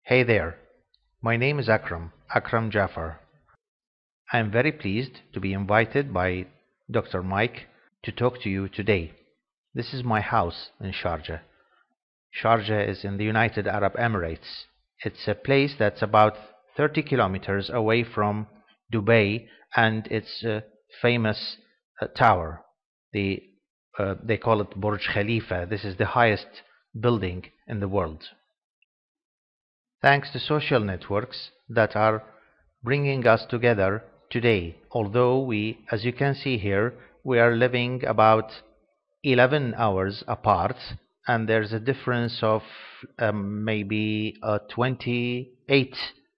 Hey there, my name is Akram Jafar. I am very pleased to be invited by Dr. Mike to talk to you today. This is my house in Sharjah. Sharjah is in the United Arab Emirates. It's a place that's about 30 kilometers away from Dubai and its famous tower. They call it Burj Khalifa. This is the highest building in the world. Thanks to social networks that are bringing us together today. Although as you can see here, we are living about 11 hours apart, and there's a difference of maybe 28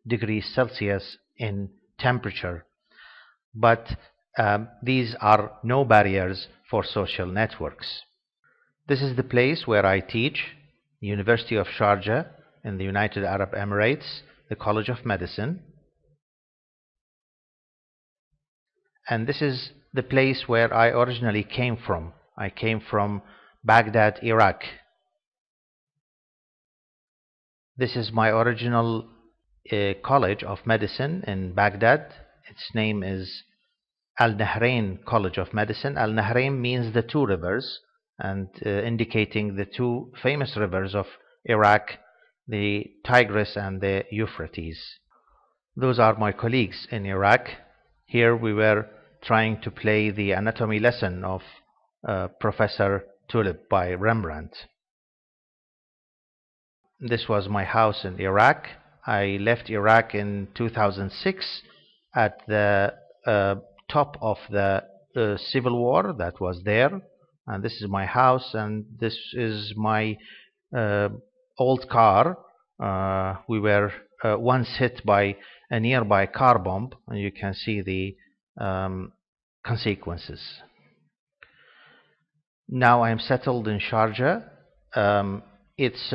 degrees Celsius in temperature. But these are no barriers for social networks. This is the place where I teach, University of Sharjah in the United Arab Emirates, the College of Medicine. And this is the place where I originally came from. I came from Baghdad, Iraq. This is my original College of Medicine in Baghdad. Its name is Al-Nahrain College of Medicine. Al-Nahrain means the two rivers, and indicating the two famous rivers of Iraq, the Tigris and the Euphrates. Those are my colleagues in Iraq. Here we were trying to play the anatomy lesson of Professor Tulip by Rembrandt. This was my house in Iraq. I left Iraq in 2006 at the top of the civil war that was there. And this is my house, and this is my old car. We were once hit by a nearby car bomb, and you can see the consequences. Now I'm settled in Sharjah. It's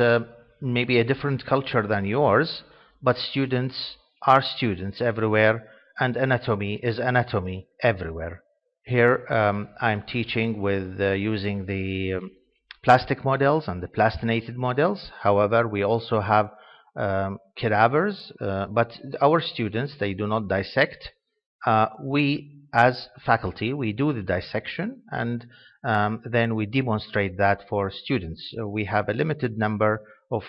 maybe a different culture than yours, but students are students everywhere, and anatomy is anatomy everywhere. Here I'm teaching with using the plastic models and the plastinated models. However, we also have cadavers, but our students, they do not dissect. We, as faculty, we do the dissection, and then we demonstrate that for students. We have a limited number of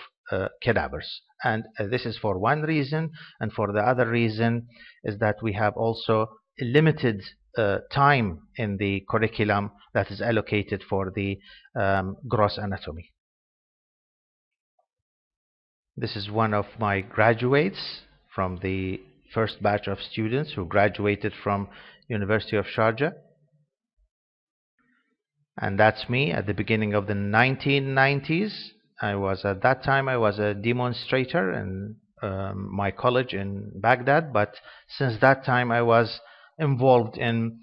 cadavers, and this is for one reason, and for the other reason is that we have also a limited time in the curriculum that is allocated for the gross anatomy. This is one of my graduates from the first batch of students who graduated from University of Sharjah. And that's me at the beginning of the 1990s. At that time I was a demonstrator in my college in Baghdad, but since that time I was involved in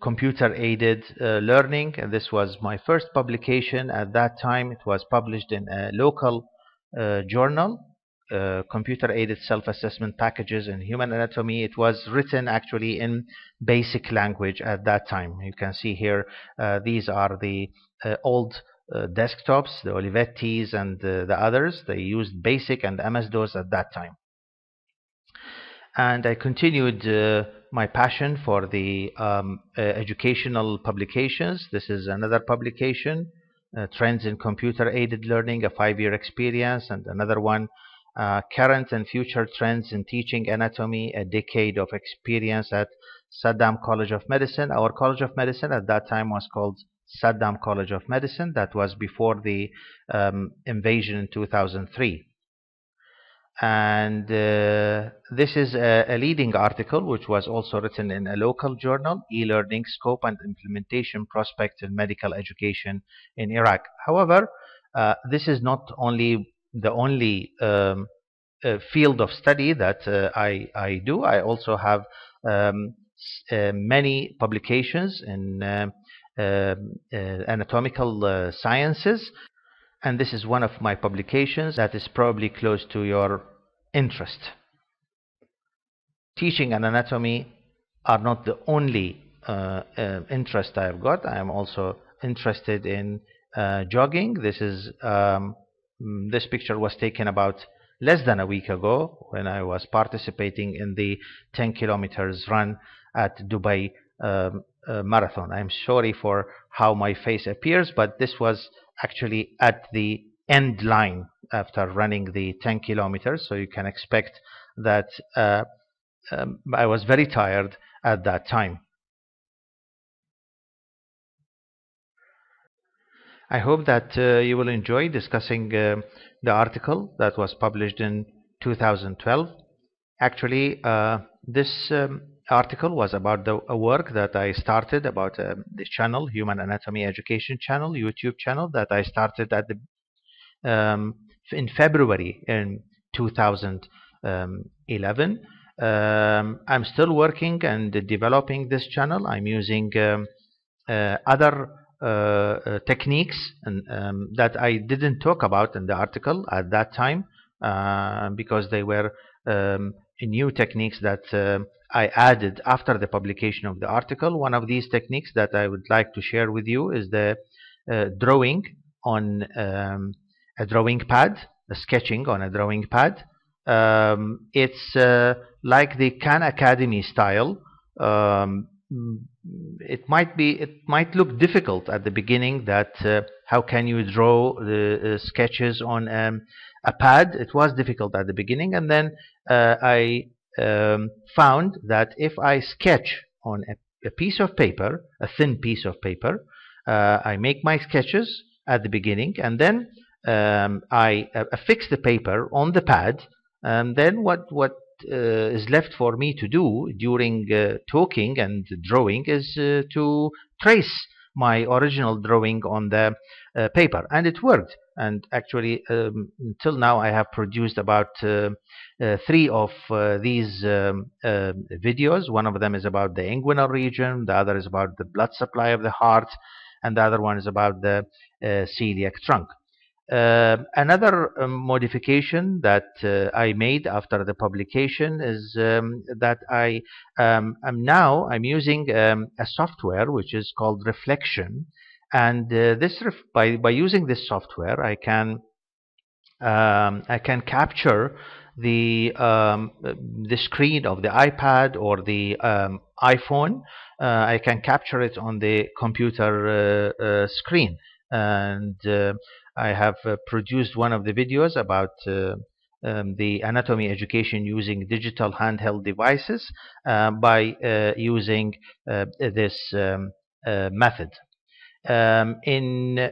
computer-aided learning, and this was my first publication. At that time it was published in a local journal, Computer-Aided Self-Assessment Packages in Human Anatomy. It was written actually in basic language at that time. You can see here these are the old desktops, the Olivettis and the others. They used BASIC and MS-DOS at that time. And I continued my passion for the educational publications. This is another publication, Trends in Computer-Aided Learning, a 5-year experience, and another one, Current and Future Trends in Teaching Anatomy, a decade of experience at Saddam College of Medicine. Our College of Medicine at that time was called Saddam College of Medicine. That was before the invasion in 2003. And this is a leading article which was also written in a local journal, E-Learning Scope and Implementation Prospects in Medical Education in Iraq. However, this is not only the only field of study that I do. I also have many publications in anatomical sciences. And this is one of my publications that is probably close to your interest. Teaching and anatomy are not the only interest I have got. I am also interested in jogging. This is This picture was taken about less than a week ago when I was participating in the 10 kilometers run at Dubai marathon. I'm sorry for how my face appears, but this was actually at the end line after running the 10 kilometers. So you can expect that I was very tired at that time. I hope that you will enjoy discussing the article that was published in 2012. Actually, this article was about a work that I started about the channel, Human Anatomy Education channel, YouTube channel, that I started at in February in 2011. I'm still working and developing this channel. I'm using other techniques that I didn't talk about in the article at that time because they were new techniques that I added after the publication of the article. One of these techniques that I would like to share with you is the drawing on a drawing pad, the sketching on a drawing pad. It's like the Khan Academy style. It might look difficult at the beginning that how can you draw the sketches on a pad. It was difficult at the beginning, and then I found that if I sketch on a piece of paper, a thin piece of paper, I make my sketches at the beginning, and then I affix the paper on the pad, and then what is left for me to do during talking and drawing is to trace my original drawing on the paper, and it worked. And actually, until now, I have produced about 3 of these videos. One of them is about the inguinal region, the other is about the blood supply of the heart, and the other one is about the celiac trunk. Another modification that I made after the publication is that I'm using a software which is called Reflection, and by using this software I can capture the screen of the iPad or the iPhone. I can capture it on the computer screen, and I have produced one of the videos about the anatomy education using digital handheld devices by using this method. In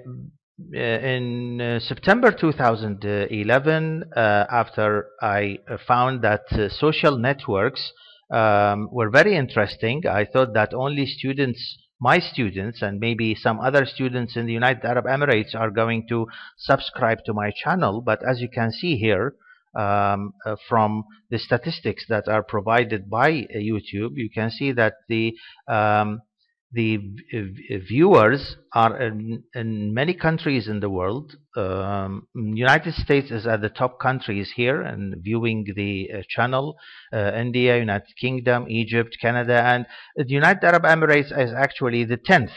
September 2011, after I found that social networks were very interesting, I thought that only my students, and maybe some other students in the United Arab Emirates are going to subscribe to my channel. But as you can see here, from the statistics that are provided by YouTube, you can see that the viewers are in many countries in the world. United States is at the top countries here and viewing the channel. India, United Kingdom, Egypt, Canada, and the United Arab Emirates is actually the 10th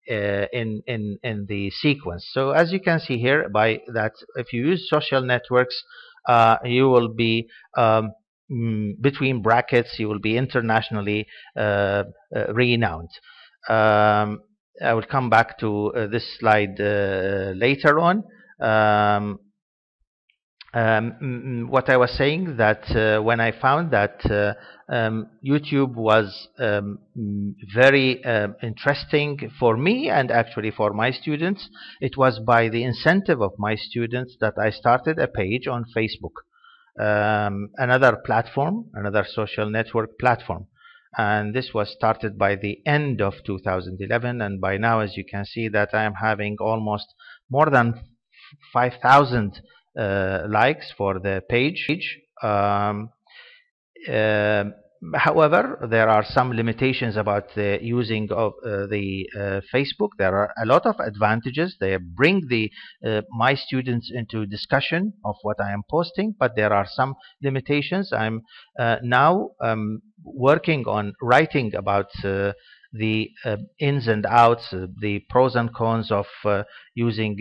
in the sequence. So as you can see here, by that, if you use social networks, you will be between brackets, you will be internationally renowned. I will come back to this slide later on. What I was saying, that when I found that YouTube was very interesting for me and actually for my students, it was by the incentive of my students that I started a page on Facebook. Another platform, another social network platform, and this was started by the end of 2011, and by now, as you can see, that I am having almost more than 5,000 likes for the page. However, there are some limitations about the using of the Facebook. There are a lot of advantages. They bring my students into discussion of what I am posting, but there are some limitations. I'm now working on writing about the ins and outs, the pros and cons of using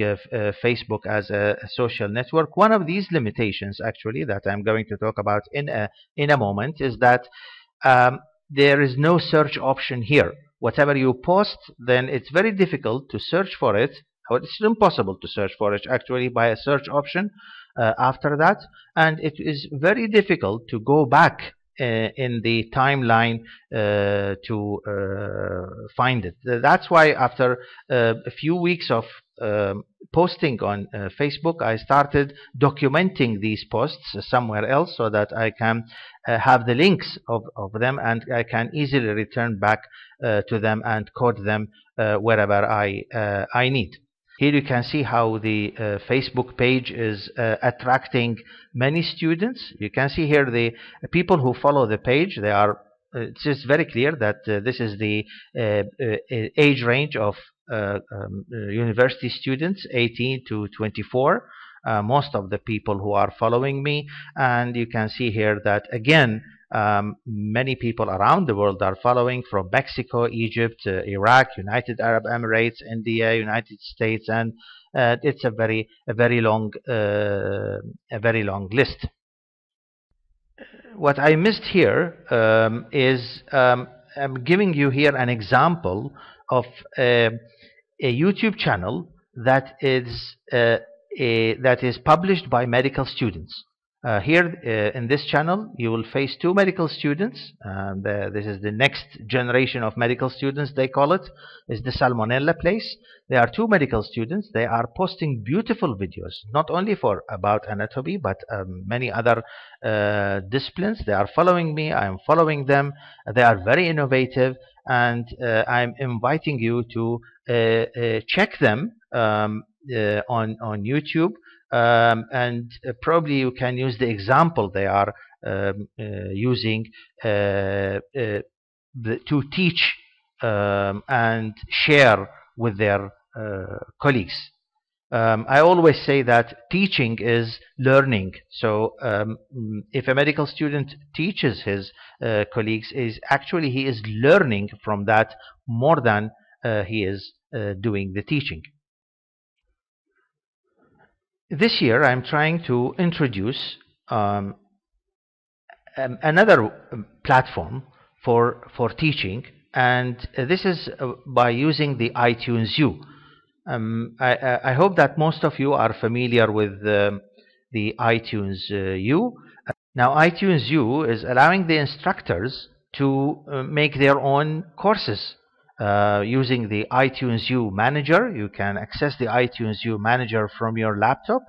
Facebook as a social network. One of these limitations, actually, that I'm going to talk about in a moment, is that um, there is no search option here. Whatever you post, then it's very difficult to search for it, or it's impossible to search for it actually by a search option after that, and it is very difficult to go back in the timeline to find it. That's why after a few weeks of posting on Facebook, I started documenting these posts somewhere else so that I can have the links of them, and I can easily return back to them and quote them wherever I need. Here you can see how the Facebook page is attracting many students. You can see here the people who follow the page. They are. It's just very clear that this is the age range of university students, 18 to 24. Most of the people who are following me, and you can see here that again many people around the world are following, from Mexico, Egypt, Iraq, United Arab Emirates, India, United States, and it's a very long list. What I missed here is I'm giving you here an example of a YouTube channel that is published by medical students. Here in this channel you will face two medical students. This is the next generation of medical students, they call it. Is the Salmonella place. They are two medical students. They are posting beautiful videos, not only about anatomy, but many other disciplines. They are following me, I am following them. They are very innovative, and I'm inviting you to check them on YouTube. And probably you can use the example they are using to teach and share with their colleagues. I always say that teaching is learning. So if a medical student teaches his colleagues, he is learning from that more than he is doing the teaching. This year I'm trying to introduce another platform for teaching, and this is by using the iTunes U. I hope that most of you are familiar with the iTunes U. Now iTunes U is allowing the instructors to make their own courses. Using the iTunes U Manager, you can access the iTunes U Manager from your laptop.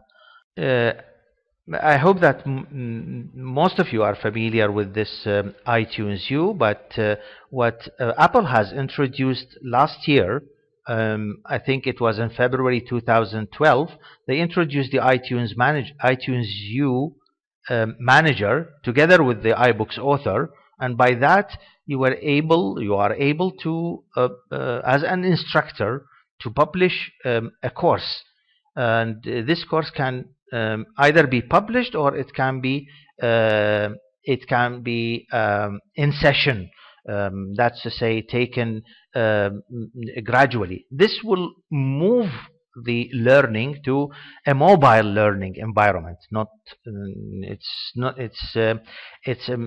I hope that most of you are familiar with this iTunes U, but what Apple has introduced last year, I think it was in February 2012, they introduced the iTunes U Manager together with the iBooks Author, and by that you are able to as an instructor to publish a course, and this course can either be published, or it can be in session, that's to say taken gradually. This will move the learning to a mobile learning environment.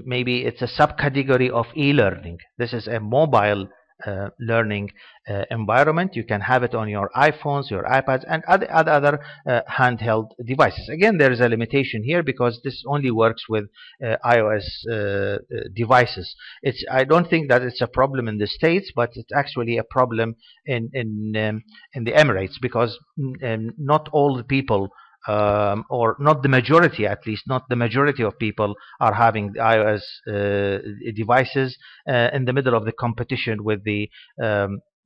Maybe it's a subcategory of e-learning. This is a mobile learning environment. You can have it on your iPhones, your iPads, and other handheld devices. Again, there is a limitation here because this only works with iOS devices. I don't think that it's a problem in the States, but it's actually a problem in the Emirates, because not all the people, or not the majority, at least not the majority of people, are having the iOS devices in the middle of the competition with the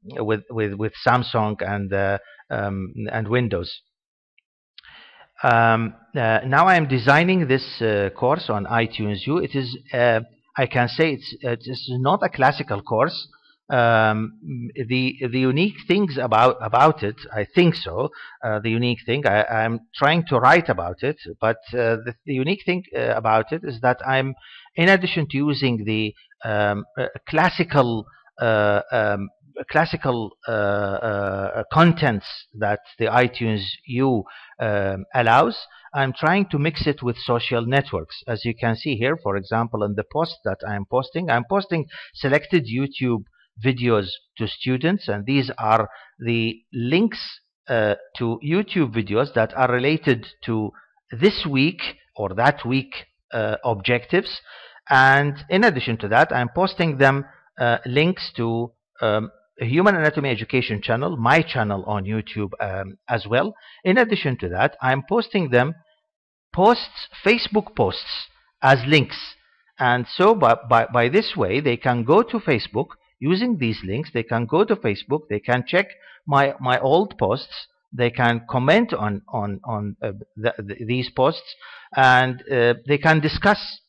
with Samsung and Windows. Now I am designing this course on iTunes U. It is I can say it's not a classical course. The unique things about it, I think so. The unique thing, I'm trying to write about it, but the unique thing about it is that I'm, in addition to using the classical classical contents that the iTunes U allows. I'm trying to mix it with social networks. As you can see here, for example, in the post that I'm posting selected YouTube videos to students, and these are the links to YouTube videos that are related to this week or that week objectives. And in addition to that, I'm posting them links to a Human Anatomy Education channel, my channel on YouTube as well. In addition to that, I'm posting them Facebook posts as links. And so by this way, they can go to Facebook using these links. They can go to Facebook, they can check my old posts, they can comment on these posts, and they can discuss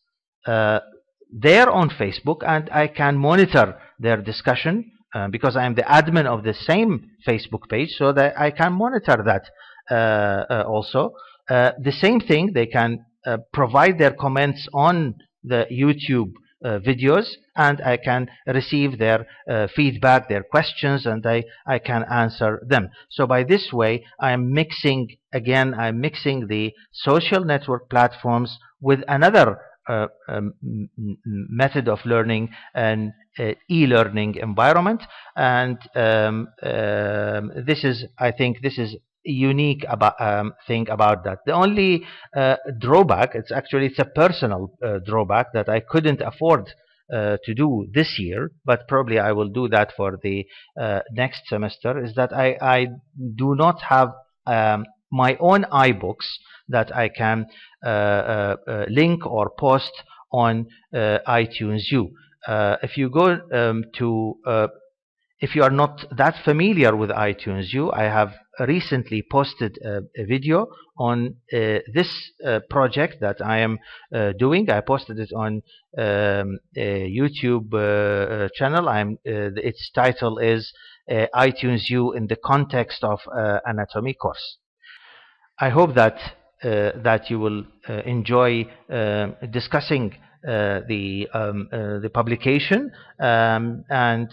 there on Facebook, and I can monitor their discussion because I am the admin of the same Facebook page, so that I can monitor that also. The same thing, they can provide their comments on the YouTube videos, and I can receive their feedback, their questions, and I can answer them. So by this way, I'm mixing the social network platforms with another method of learning, and e-learning environment. And I think this is unique about thing about that. The only drawback, it's a personal drawback that I couldn't afford to do this year, but probably I will do that for the next semester, is that I do not have my own iBooks that I can link or post on iTunes U. If you go if you are not that familiar with iTunes U, I have recently posted a video on this project that I am doing. I posted it on a YouTube channel. Its title is iTunes U in the context of anatomy course. I hope that you will enjoy discussing the publication, and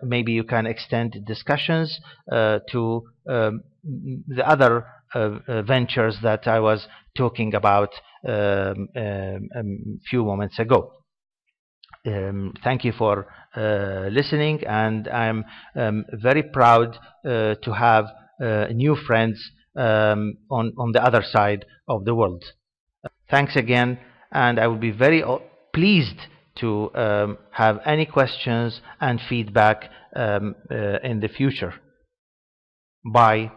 maybe you can extend discussions to the other ventures that I was talking about a few moments ago. Thank you for listening, and I'm very proud to have new friends on the other side of the world. Thanks again, and I will be very pleased to have any questions and feedback in the future. Bye.